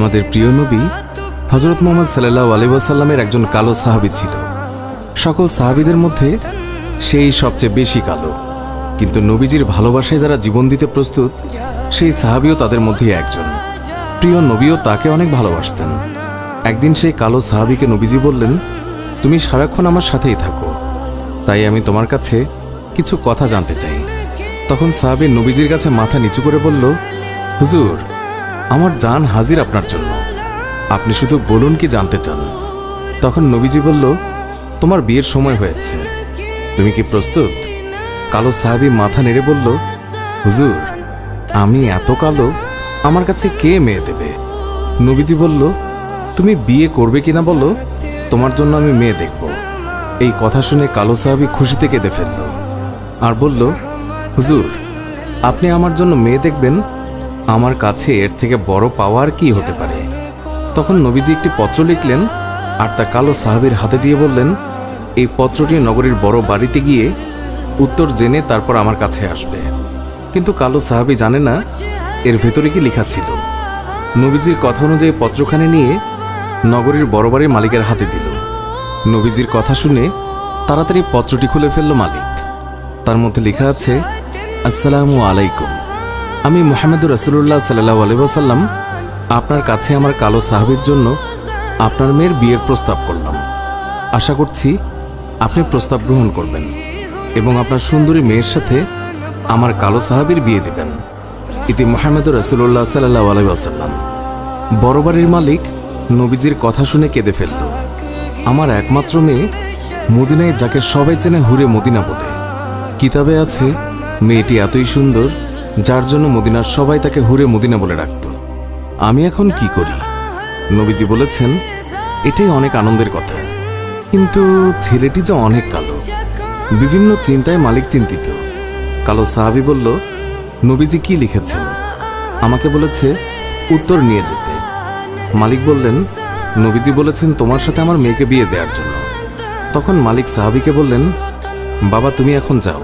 আমাদের প্রিয় নবী হযরত মুহাম্মদ সাল্লাল্লাহু আলাইহি ওয়াসাল্লামের একজন কালো সাহাবী ছিল। সকল সাহাবীদের মধ্যে সেই সবচেয়ে বেশি কালো, কিন্তু নবীজির ভালোবাসায় যারা জীবন দিতে প্রস্তুত সেই সাহাবীও তাদের মধ্যে একজন। প্রিয় নবীও তাকে অনেক ভালোবাসতেন। একদিন সেই কালো সাহাবীকে নবীজি বললেন, তুমি সারাক্ষণ আমার সাথেই থাকো, তাই আমি তোমার কাছে কিছু কথা জানতে চাই। তখন সাহাবী নবীজির কাছে মাথা নিচু করে বলল, হুজুর, আমার জান হাজির আপনার জন্য, আপনি শুধু বলুন কি জানতে চান। তখন নবীজি বলল, তোমার বিয়ের সময় হয়েছে, তুমি কি প্রস্তুত? কালো সাহাবী মাথা নেড়ে বলল, হুজুর, আমি এত কালো, আমার কাছে কে মেয়ে দেবে? নবীজি বলল, তুমি বিয়ে করবে কিনা বলো, তোমার জন্য আমি মেয়ে দেখব। এই কথা শুনে কালো সাহাবী খুশিতে কেঁদে ফেলল আর বলল, হুজুর, আপনি আমার জন্য মেয়ে দেখবেন, আমার কাছে এর থেকে বড় পাওয়ার কি হতে পারে? তখন নবীজি একটি পত্র লিখলেন আর তা কালো সাহাবীর হাতে দিয়ে বললেন, এই পত্রটি নগরীর বড় বাড়িতে গিয়ে উত্তর জেনে তারপর আমার কাছে আসবে। কিন্তু কালো সাহাবী জানে না এর ভেতরে কি লেখা ছিল। নবীজির কথা অনুযায়ী পত্রখানি নিয়ে নগরীর বড় বাড়ির মালিকের হাতে দিল। নবীজির কথা শুনে তাড়াতাড়ি পত্রটি খুলে ফেলল মালিক। তার মধ্যে লেখা আছে, আসসালামু আলাইকুম, আমি মুহাম্মদুর রাসূলুল্লাহ সাল্লাল্লাহু আলাইহি ওয়াসাল্লাম আপনার কাছে আমার কালো সাহাবীর জন্য আপনার মেয়ের বিয়ের প্রস্তাব করলাম। আশা করছি আপনি প্রস্তাব গ্রহণ করবেন এবং আপনার সুন্দরী মেয়ের সাথে আমার কালো সাহাবীর বিয়ে দেবেন। ইতি মুহাম্মদুর রাসূলুল্লাহ সাল্লাল্লাহু আলাইহি ওয়াসাল্লাম। বড় বাড়ির মালিক নবীজির কথা শুনে কেঁদে ফেলল। আমার একমাত্র মেয়ে, মদিনায় যাকে সবাই চেনে হুরে মদিনা বলে। কিতাবে আছে মেয়েটি এতই সুন্দর যার জন্য মদিনার সবাই তাকে হুরে মদিনা বলে ডাকত। আমি এখন কি করি? নবীজি বলেছেন, এটাই অনেক আনন্দের কথা, কিন্তু ছেলেটি যে অনেক কালো। বিভিন্ন চিন্তায় মালিক চিন্তিত। কালো সাহাবী বলল, নবীজি কি লিখেছেন? আমাকে বলেছে উত্তর নিয়ে যেতে। মালিক বললেন, নবীজি বলেছেন তোমার সাথে আমার মেয়েকে বিয়ে দেওয়ার জন্য। তখন মালিক সাহাবীকে বললেন, বাবা, তুমি এখন যাও,